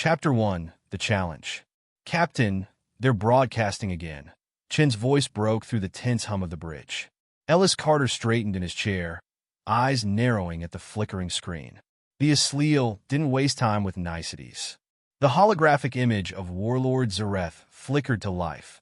Chapter 1, The Challenge. Captain, they're broadcasting again. Chen's voice broke through the tense hum of the bridge. Ellis Carter straightened in his chair, eyes narrowing at the flickering screen. The Asleal didn't waste time with niceties. The holographic image of Warlord Zareth flickered to life,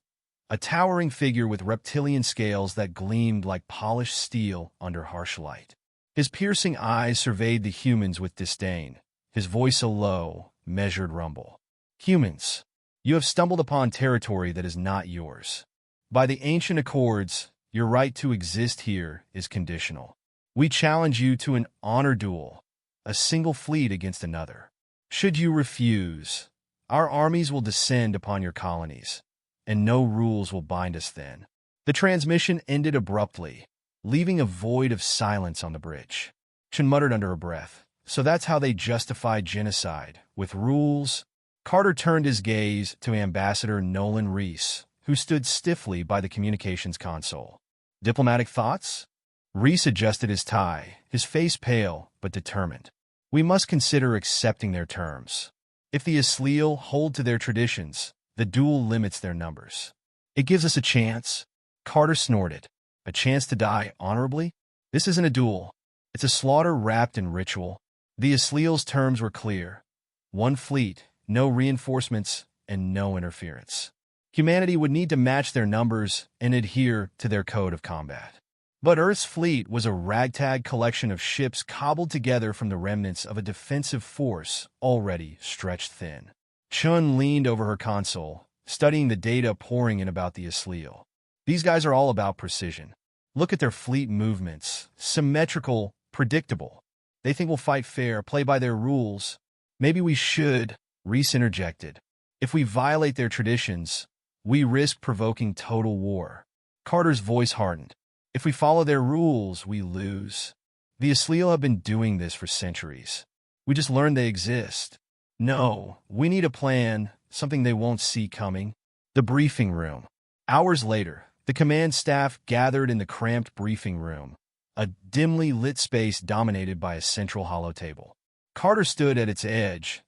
a towering figure with reptilian scales that gleamed like polished steel under harsh light. His piercing eyes surveyed the humans with disdain, his voice a low, measured rumble. Humans, you have stumbled upon territory that is not yours. By the ancient accords, your right to exist here is conditional. We challenge you to an honor duel, a single fleet against another. Should you refuse, our armies will descend upon your colonies, and no rules will bind us then. The transmission ended abruptly, leaving a void of silence on the bridge. Chen muttered under her breath, so that's how they justify genocide, with rules? Carter turned his gaze to Ambassador Nolan Reese, who stood stiffly by the communications console. Diplomatic thoughts? Reese adjusted his tie, his face pale but determined. We must consider accepting their terms. If the Asleal hold to their traditions, the duel limits their numbers. It gives us a chance. Carter snorted. A chance to die honorably? This isn't a duel. It's a slaughter wrapped in ritual. The Asleal's terms were clear. One fleet, no reinforcements, and no interference. Humanity would need to match their numbers and adhere to their code of combat. But Earth's fleet was a ragtag collection of ships cobbled together from the remnants of a defensive force already stretched thin. Chun leaned over her console, studying the data pouring in about the Asleal. These guys are all about precision. Look at their fleet movements. Symmetrical, predictable. They think we'll fight fair, play by their rules. Maybe we should, Reese interjected. If we violate their traditions, we risk provoking total war. Carter's voice hardened. If we follow their rules, we lose. The Asleal have been doing this for centuries. We just learned they exist. No, we need a plan, something they won't see coming. The briefing room. Hours later, the command staff gathered in the cramped briefing room, a dimly lit space dominated by a central hollow table. Carter stood at its edge,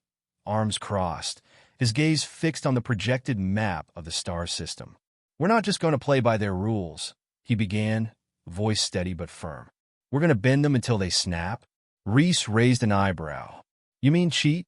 arms crossed, his gaze fixed on the projected map of the star system. We're not just going to play by their rules, he began, voice steady but firm. We're going to bend them until they snap. Reese raised an eyebrow. You mean cheat?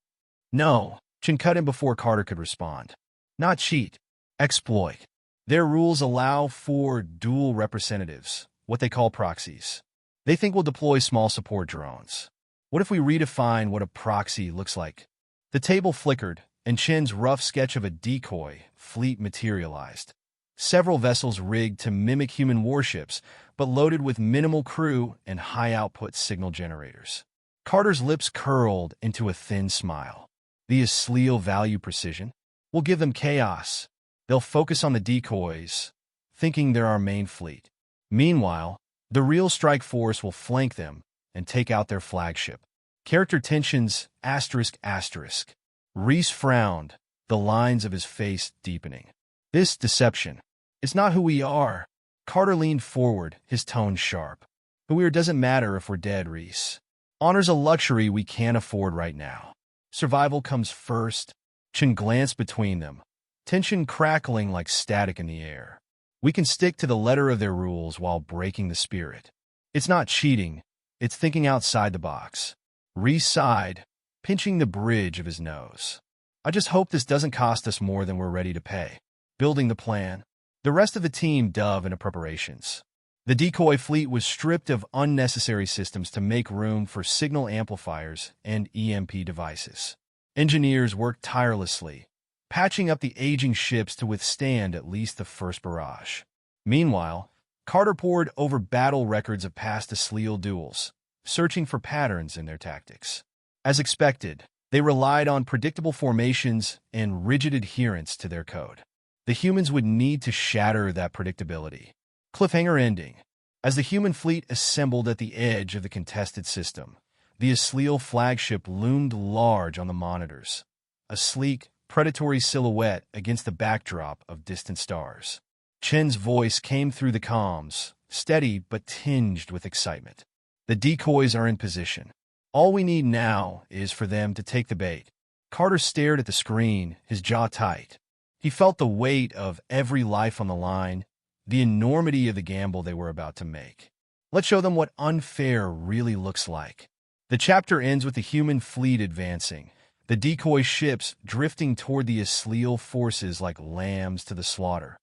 No, Chen cut him before Carter could respond. Not cheat. Exploit. Their rules allow for dual representatives, what they call proxies. They think we'll deploy small support drones. What if we redefine what a proxy looks like? The table flickered, and Chen's rough sketch of a decoy fleet materialized. Several vessels rigged to mimic human warships, but loaded with minimal crew and high-output signal generators. Carter's lips curled into a thin smile. The Asleal value precision. We'll give them chaos. They'll focus on the decoys, thinking they're our main fleet. Meanwhile, the real strike force will flank them and take out their flagship. Character tensions, asterisk, asterisk. Reese frowned, the lines of his face deepening. This deception. It's not who we are. Carter leaned forward, his tone sharp. Who we are doesn't matter if we're dead, Reese. Honor's a luxury we can't afford right now. Survival comes first. Chen glanced between them, tension crackling like static in the air. We can stick to the letter of their rules while breaking the spirit. It's not cheating. It's thinking outside the box. Reese sighed, pinching the bridge of his nose. I just hope this doesn't cost us more than we're ready to pay. Building the plan. The rest of the team dove into preparations. The decoy fleet was stripped of unnecessary systems to make room for signal amplifiers and EMP devices. Engineers worked tirelessly, patching up the aging ships to withstand at least the first barrage. Meanwhile, Carter pored over battle records of past Asleal duels, searching for patterns in their tactics. As expected, they relied on predictable formations and rigid adherence to their code. The humans would need to shatter that predictability. Cliffhanger ending. As the human fleet assembled at the edge of the contested system, the Asleal flagship loomed large on the monitors, a sleek, predatory silhouette against the backdrop of distant stars. Chen's voice came through the comms, steady but tinged with excitement. The decoys are in position. All we need now is for them to take the bait. Carter stared at the screen, his jaw tight. He felt the weight of every life on the line, the enormity of the gamble they were about to make. Let's show them what unfair really looks like. The chapter ends with the human fleet advancing, the decoy ships drifting toward the Asleal forces like lambs to the slaughter,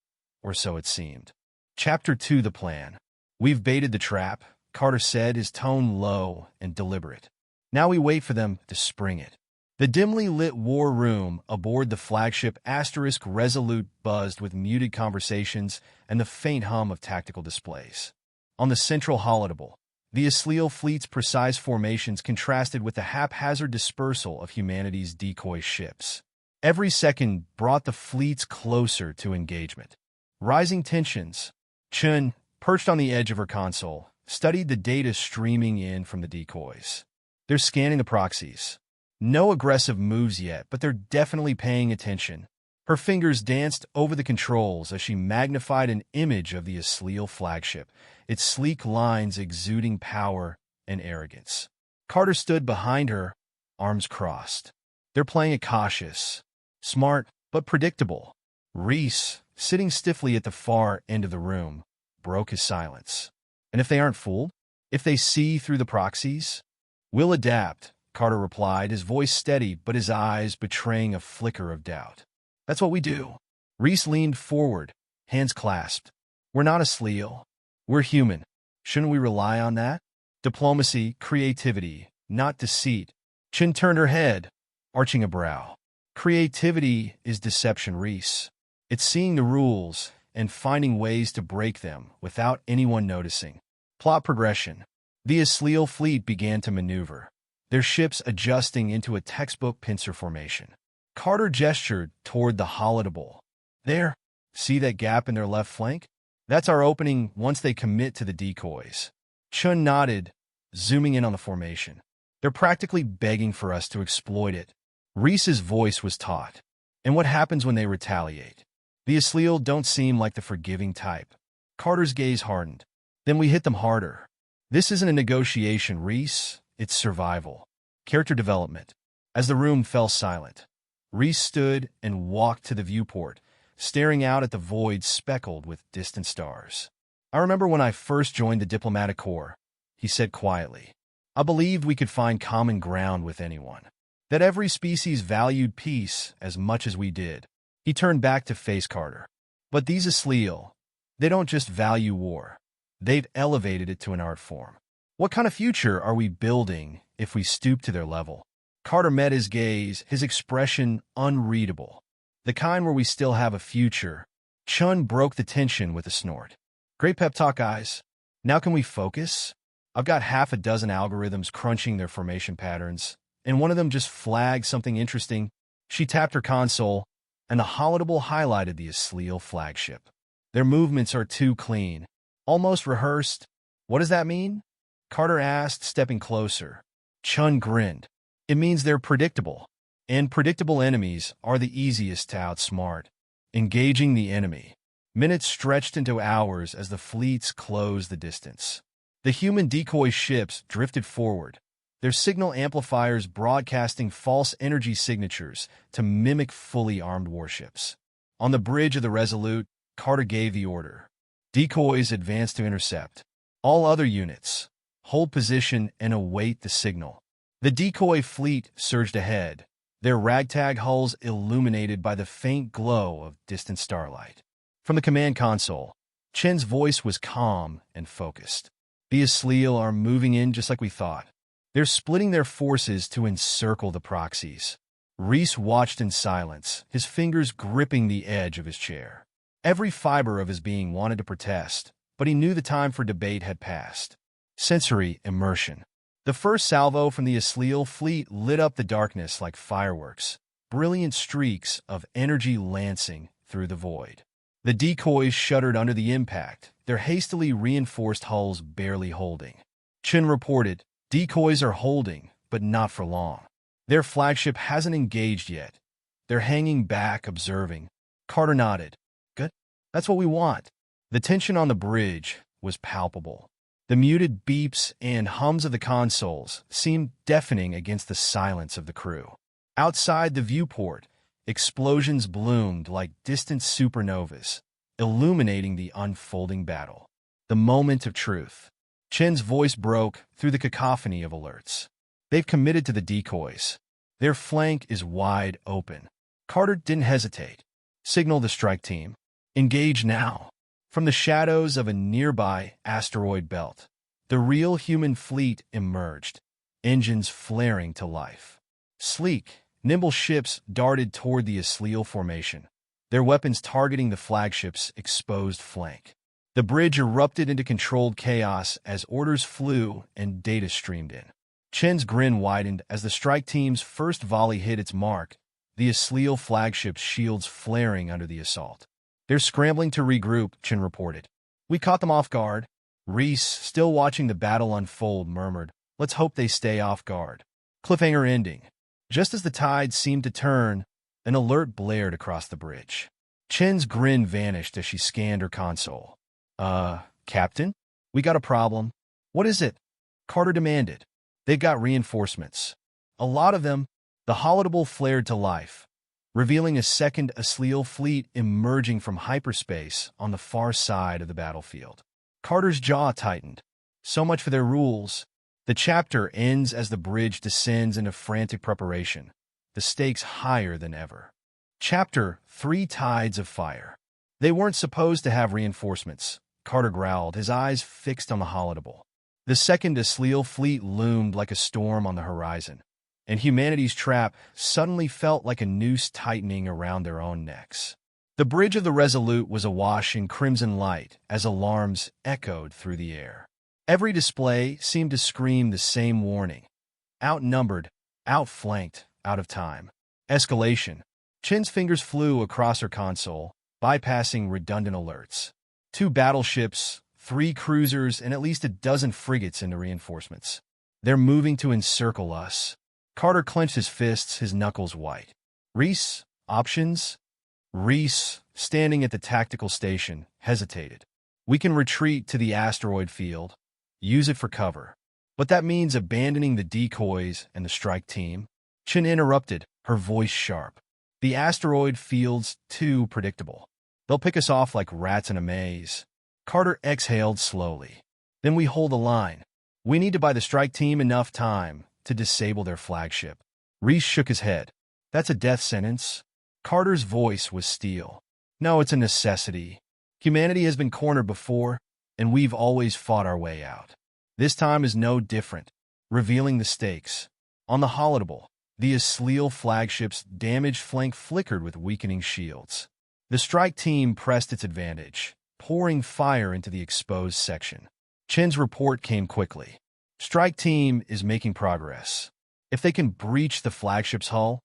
or so it seemed. Chapter 2, the plan. We've baited the trap, Carter said, his tone low and deliberate. Now we wait for them to spring it. The dimly lit war room aboard the flagship Resolute buzzed with muted conversations and the faint hum of tactical displays. On the central holotable, the Asleal fleet's precise formations contrasted with the haphazard dispersal of humanity's decoy ships. Every second brought the fleets closer to engagement. Rising tensions. Chun, perched on the edge of her console, studied the data streaming in from the decoys. They're scanning the proxies. No aggressive moves yet, but they're definitely paying attention. Her fingers danced over the controls as she magnified an image of the Asleal flagship, its sleek lines exuding power and arrogance. Carter stood behind her, arms crossed. They're playing it cautious, smart, but predictable. Reese, sitting stiffly at the far end of the room, broke his silence. And if they aren't fooled? If they see through the proxies? We'll adapt, Carter replied, his voice steady but his eyes betraying a flicker of doubt. That's what we do. Reese leaned forward, hands clasped. We're not Asleal. We're human. Shouldn't we rely on that? Diplomacy, creativity, not deceit. Chin turned her head, arching a brow. Creativity is deception, Reese. It's seeing the rules and finding ways to break them without anyone noticing. Plot progression. The Asleal fleet began to maneuver, their ships adjusting into a textbook pincer formation. Carter gestured toward the holotable. There, see that gap in their left flank? That's our opening once they commit to the decoys. Chun nodded, zooming in on the formation. They're practically begging for us to exploit it. Reese's voice was taut. And what happens when they retaliate? The Asleal don't seem like the forgiving type. Carter's gaze hardened. Then we hit them harder. This isn't a negotiation, Reese. It's survival. Character development. As the room fell silent, Reese stood and walked to the viewport, staring out at the void speckled with distant stars. I remember when I first joined the diplomatic corps, he said quietly. I believed we could find common ground with anyone. That every species valued peace as much as we did. He turned back to face Carter. But these Asleal, they don't just value war. They've elevated it to an art form. What kind of future are we building if we stoop to their level? Carter met his gaze, his expression unreadable. The kind where we still have a future. Chun broke the tension with a snort. Great pep talk, guys. Now can we focus? I've got half a dozen algorithms crunching their formation patterns, and one of them just flagged something interesting. She tapped her console, and the holotable highlighted the Asleal flagship. Their movements are too clean, almost rehearsed. What does that mean? Carter asked, stepping closer. Chun grinned. It means they're predictable, and predictable enemies are the easiest to outsmart. Engaging the enemy. Minutes stretched into hours as the fleets closed the distance. The human decoy ships drifted forward, their signal amplifiers broadcasting false energy signatures to mimic fully armed warships. On the bridge of the Resolute, Carter gave the order. Decoys advance to intercept. All other units, hold position and await the signal. The decoy fleet surged ahead, their ragtag hulls illuminated by the faint glow of distant starlight. From the command console, Chen's voice was calm and focused. The Asleal are moving in just like we thought. They're splitting their forces to encircle the proxies. Reese watched in silence, his fingers gripping the edge of his chair. Every fiber of his being wanted to protest, but he knew the time for debate had passed. Sensory immersion. The first salvo from the Asleal fleet lit up the darkness like fireworks, brilliant streaks of energy lancing through the void. The decoys shuddered under the impact, their hastily reinforced hulls barely holding. Chin reported, decoys are holding, but not for long. Their flagship hasn't engaged yet. They're hanging back, observing. Carter nodded. Good. That's what we want. The tension on the bridge was palpable. The muted beeps and hums of the consoles seemed deafening against the silence of the crew. Outside the viewport, explosions bloomed like distant supernovas, illuminating the unfolding battle. The moment of truth. Chen's voice broke through the cacophony of alerts. They've committed to the decoys. Their flank is wide open. Carter didn't hesitate. Signal the strike team. Engage now. From the shadows of a nearby asteroid belt, the real human fleet emerged, engines flaring to life. Sleek, nimble ships darted toward the Asleal formation, their weapons targeting the flagship's exposed flank. The bridge erupted into controlled chaos as orders flew and data streamed in. Chen's grin widened as the strike team's first volley hit its mark, the Asleal flagship's shields flaring under the assault. They're scrambling to regroup, Chen reported. We caught them off guard. Reese, still watching the battle unfold, murmured, let's hope they stay off guard. Cliffhanger ending. Just as the tide seemed to turn, an alert blared across the bridge. Chen's grin vanished as she scanned her console. Captain? We got a problem. What is it? Carter demanded. They've got reinforcements. A lot of them. The holodeck flared to life, revealing a second Asleal fleet emerging from hyperspace on the far side of the battlefield. Carter's jaw tightened. So much for their rules. The chapter ends as the bridge descends into frantic preparation, the stakes higher than ever. Chapter 3: Tides of Fire. They weren't supposed to have reinforcements, Carter growled, his eyes fixed on the holodeck. The second Asleal fleet loomed like a storm on the horizon, and humanity's trap suddenly felt like a noose tightening around their own necks. The bridge of the Resolute was awash in crimson light as alarms echoed through the air. Every display seemed to scream the same warning. Outnumbered, outflanked, out of time. Escalation. Chen's fingers flew across her console, bypassing redundant alerts. 2 battleships, 3 cruisers, and at least a dozen frigates into reinforcements. They're moving to encircle us. Carter clenched his fists, his knuckles white. Reese, options? Reese, standing at the tactical station, hesitated. We can retreat to the asteroid field, use it for cover. But that means abandoning the decoys and the strike team. Chen interrupted, her voice sharp. The asteroid field's too predictable. They'll pick us off like rats in a maze. Carter exhaled slowly. Then we hold the line. We need to buy the strike team enough time to disable their flagship. Reese shook his head. That's a death sentence. Carter's voice was steel. No, it's a necessity. Humanity has been cornered before, and we've always fought our way out. This time is no different, revealing the stakes. On the holodeck, the Asleal flagship's damaged flank flickered with weakening shields. The strike team pressed its advantage, pouring fire into the exposed section. Chen's report came quickly. Strike team is making progress. If they can breach the flagship's hull,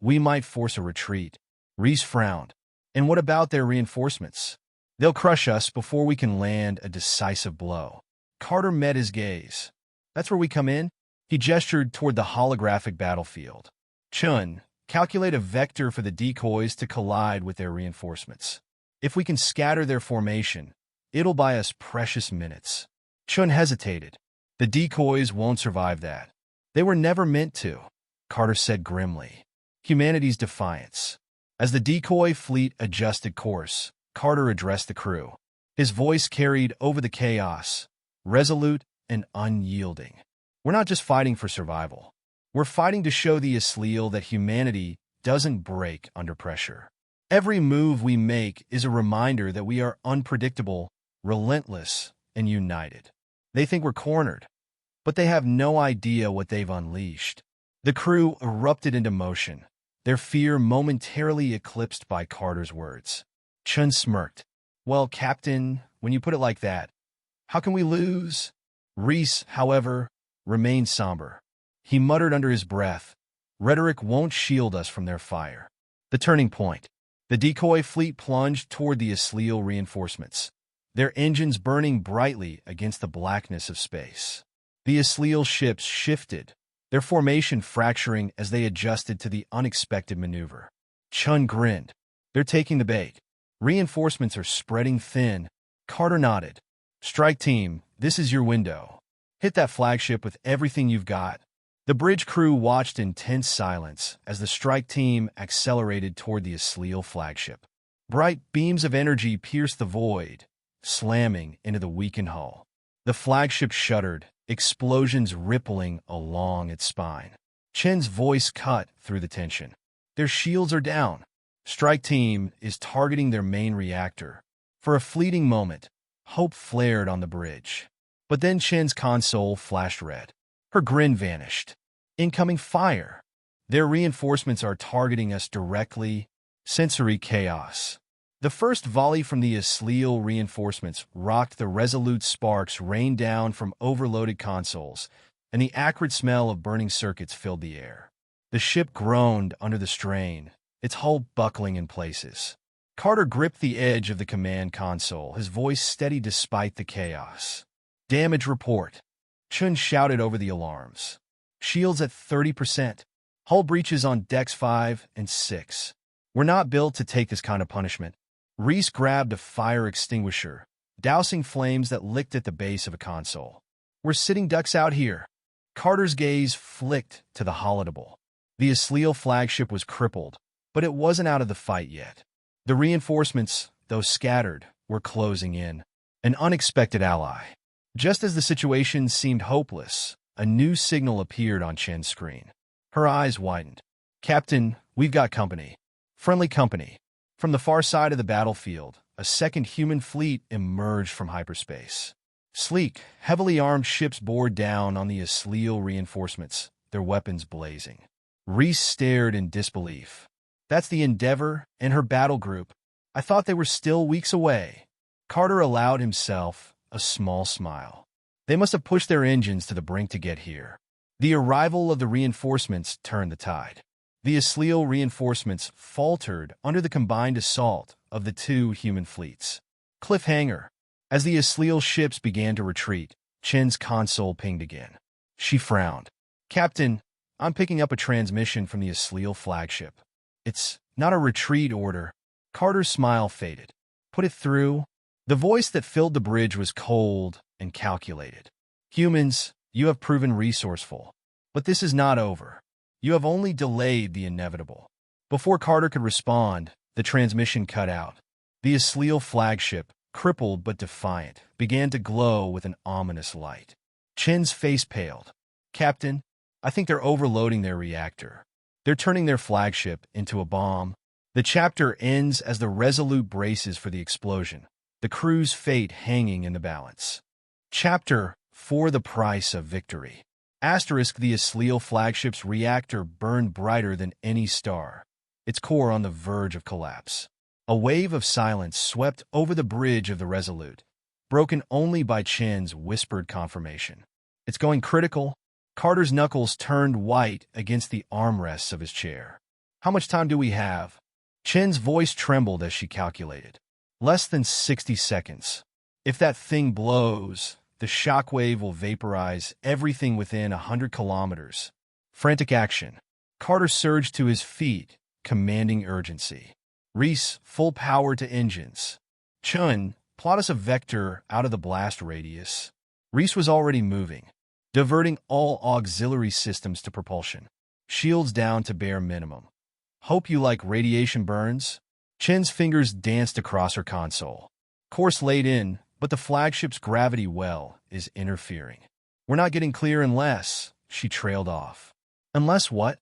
we might force a retreat. Reese frowned. And what about their reinforcements? They'll crush us before we can land a decisive blow. Carter met his gaze. That's where we come in. He gestured toward the holographic battlefield. Chun, calculate a vector for the decoys to collide with their reinforcements. If we can scatter their formation, it'll buy us precious minutes. Chun hesitated. The decoys won't survive that. They were never meant to, Carter said grimly. Humanity's defiance. As the decoy fleet adjusted course, Carter addressed the crew. His voice carried over the chaos, resolute and unyielding. We're not just fighting for survival. We're fighting to show the Asleal that humanity doesn't break under pressure. Every move we make is a reminder that we are unpredictable, relentless, and united. They think we're cornered, but they have no idea what they've unleashed. The crew erupted into motion, their fear momentarily eclipsed by Carter's words. Chun smirked. Well, Captain, when you put it like that, how can we lose? Reese, however, remained somber. He muttered under his breath, rhetoric won't shield us from their fire. The turning point. The decoy fleet plunged toward the Asleal reinforcements, their engines burning brightly against the blackness of space. The Asleal ships shifted, their formation fracturing as they adjusted to the unexpected maneuver. Chun grinned. They're taking the bait. Reinforcements are spreading thin. Carter nodded. Strike team, this is your window. Hit that flagship with everything you've got. The bridge crew watched in tense silence as the strike team accelerated toward the Asleal flagship. Bright beams of energy pierced the void, slamming into the weakened hull. The flagship shuddered, explosions rippling along its spine. Chen's voice cut through the tension. Their shields are down. Strike team is targeting their main reactor. For a fleeting moment, hope flared on the bridge. But then Chen's console flashed red. Her grin vanished. Incoming fire. Their reinforcements are targeting us directly. Sensory chaos. The first volley from the Asleal reinforcements rocked the Resolute. Sparks rained down from overloaded consoles, and the acrid smell of burning circuits filled the air. The ship groaned under the strain, its hull buckling in places. Carter gripped the edge of the command console, his voice steady despite the chaos. Damage report. Chun shouted over the alarms. Shields at 30%. Hull breaches on decks 5 and 6. We're not built to take this kind of punishment. Reese grabbed a fire extinguisher, dousing flames that licked at the base of a console. We're sitting ducks out here. Carter's gaze flicked to the holodeck. The Asleal flagship was crippled, but it wasn't out of the fight yet. The reinforcements, though scattered, were closing in. An unexpected ally. Just as the situation seemed hopeless, a new signal appeared on Chen's screen. Her eyes widened. Captain, we've got company. Friendly company. From the far side of the battlefield, a second human fleet emerged from hyperspace. Sleek, heavily armed ships bore down on the Asleal reinforcements, their weapons blazing. Reese stared in disbelief. That's the Endeavor and her battle group. I thought they were still weeks away. Carter allowed himself a small smile. They must have pushed their engines to the brink to get here. The arrival of the reinforcements turned the tide. The Asleal reinforcements faltered under the combined assault of the two human fleets. Cliffhanger. As the Asleal ships began to retreat, Chen's console pinged again. She frowned. Captain, I'm picking up a transmission from the Asleal flagship. It's not a retreat order. Carter's smile faded. Put it through. The voice that filled the bridge was cold and calculated. Humans, you have proven resourceful. But this is not over. You have only delayed the inevitable. Before Carter could respond, the transmission cut out. The Asleal flagship, crippled but defiant, began to glow with an ominous light. Chen's face paled. Captain, I think they're overloading their reactor. They're turning their flagship into a bomb. The chapter ends as the Resolute braces for the explosion, the crew's fate hanging in the balance. Chapter 4: The Price of Victory. Asterisk. The Asleal flagship's reactor burned brighter than any star, its core on the verge of collapse. A wave of silence swept over the bridge of the Resolute, broken only by Chen's whispered confirmation. It's going critical. Carter's knuckles turned white against the armrests of his chair. How much time do we have? Chen's voice trembled as she calculated. Less than 60 seconds. If that thing blows, the shockwave will vaporize everything within 100 kilometers. Frantic action. Carter surged to his feet, commanding urgency. Reese, full power to engines. Chun, plot us a vector out of the blast radius. Reese was already moving, diverting all auxiliary systems to propulsion. Shields down to bare minimum. Hope you like radiation burns? Chen's fingers danced across her console. Course laid in, but the flagship's gravity well is interfering. We're not getting clear unless... She trailed off. Unless what?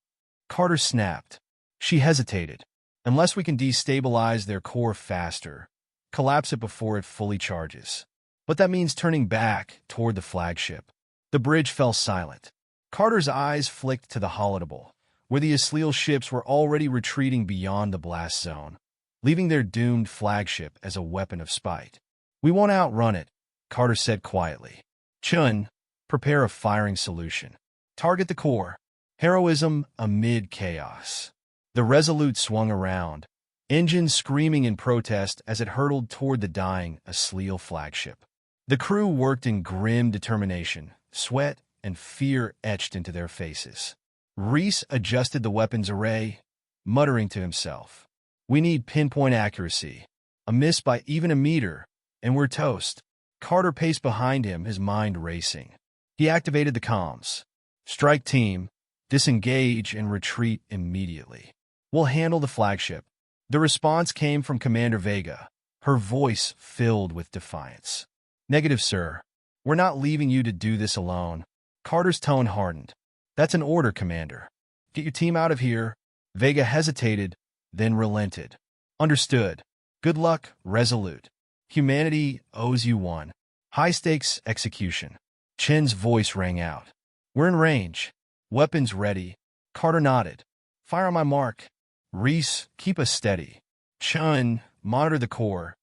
Carter snapped. She hesitated. Unless we can destabilize their core faster, collapse it before it fully charges. But that means turning back toward the flagship. The bridge fell silent. Carter's eyes flicked to the holodeck, where the Asleal ships were already retreating beyond the blast zone, leaving their doomed flagship as a weapon of spite. We won't outrun it, Carter said quietly. Chun, prepare a firing solution. Target the core. Heroism amid chaos. The Resolute swung around, engines screaming in protest as it hurtled toward the dying Asleal flagship. The crew worked in grim determination, sweat and fear etched into their faces. Reese adjusted the weapons array, muttering to himself. We need pinpoint accuracy. A miss by even a meter, and we're toast. Carter paced behind him, his mind racing. He activated the comms. Strike team, disengage and retreat immediately. We'll handle the flagship. The response came from Commander Vega, her voice filled with defiance. Negative, sir. We're not leaving you to do this alone. Carter's tone hardened. That's an order, Commander. Get your team out of here. Vega hesitated, then relented. Understood. Good luck, Resolute. Humanity owes you one. High-stakes execution. Chen's voice rang out. We're in range. Weapons ready. Carter nodded. Fire on my mark. Reese, keep us steady. Chun, monitor the core.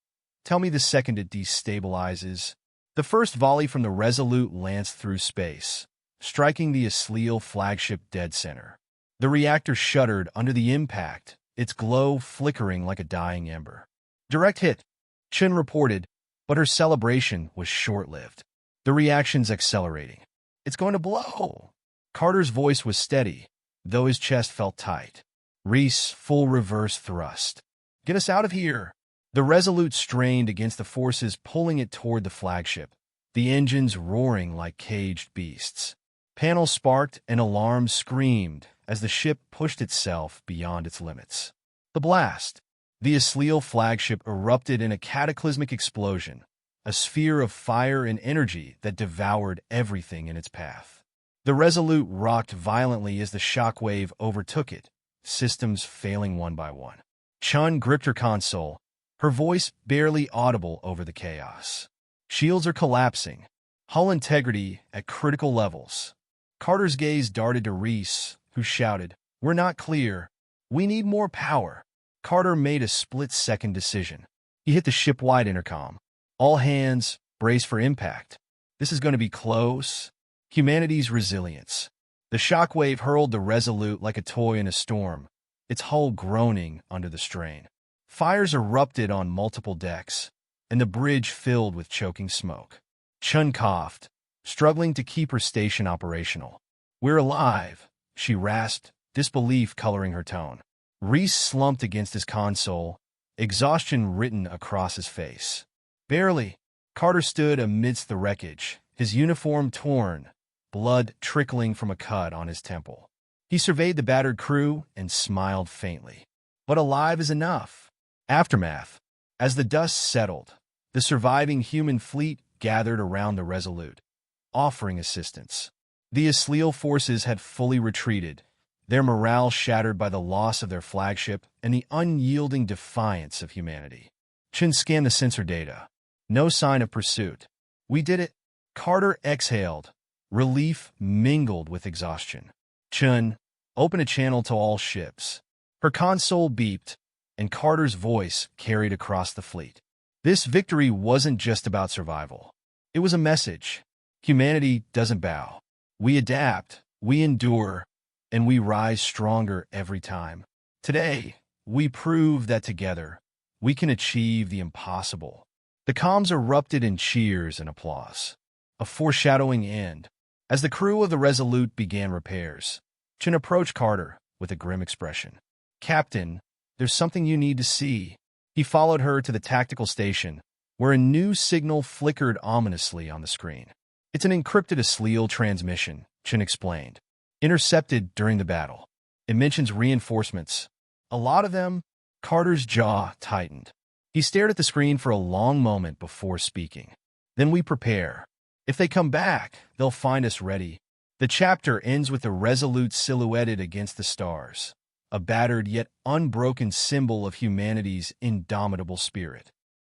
Tell me the second it destabilizes. The first volley from the Resolute lanced through space, striking the Asleal flagship dead center. The reactor shuddered under the impact, its glow flickering like a dying ember. Direct hit, Chun reported, but her celebration was short-lived. The reaction's accelerating. It's going to blow. Carter's voice was steady, though his chest felt tight. Reese, full reverse thrust. Get us out of here. The Resolute strained against the forces pulling it toward the flagship, the engines roaring like caged beasts. Panels sparked and alarms screamed as the ship pushed itself beyond its limits. The blast. The Asleal flagship erupted in a cataclysmic explosion, a sphere of fire and energy that devoured everything in its path. The Resolute rocked violently as the shockwave overtook it, systems failing one by one. Chun gripped her console, her voice barely audible over the chaos. Shields are collapsing, hull integrity at critical levels. Carter's gaze darted to Reese, who shouted, We're not clear. We need more power. Carter made a split-second decision. He hit the ship-wide intercom. All hands, brace for impact. This is going to be close. Humanity's resilience. The shockwave hurled the Resolute like a toy in a storm, its hull groaning under the strain. Fires erupted on multiple decks, and the bridge filled with choking smoke. Chun coughed, struggling to keep her station operational. We're alive, she rasped, disbelief coloring her tone. Reese slumped against his console, exhaustion written across his face. Barely. Carter stood amidst the wreckage, his uniform torn, blood trickling from a cut on his temple. He surveyed the battered crew and smiled faintly. But alive is enough. Aftermath. As the dust settled, the surviving human fleet gathered around the Resolute, offering assistance. The Asleal forces had fully retreated, their morale shattered by the loss of their flagship and the unyielding defiance of humanity. Chun scanned the sensor data. No sign of pursuit. We did it. Carter exhaled, relief mingled with exhaustion. Chun, open a channel to all ships. Her console beeped, and Carter's voice carried across the fleet. This victory wasn't just about survival. It was a message. Humanity doesn't bow. We adapt, we endure, and we rise stronger every time. Today, we prove that together, we can achieve the impossible. The comms erupted in cheers and applause, a foreshadowing end. As the crew of the Resolute began repairs, Chun approached Carter with a grim expression. Captain, there's something you need to see. He followed her to the tactical station, where a new signal flickered ominously on the screen. It's an encrypted Asleal transmission, Chun explained. Intercepted during the battle. It mentions reinforcements. A lot of them. Carter's jaw tightened. He stared at the screen for a long moment before speaking. Then we prepare. If they come back, they'll find us ready. The chapter ends with the Resolute silhouetted against the stars, a battered yet unbroken symbol of humanity's indomitable spirit.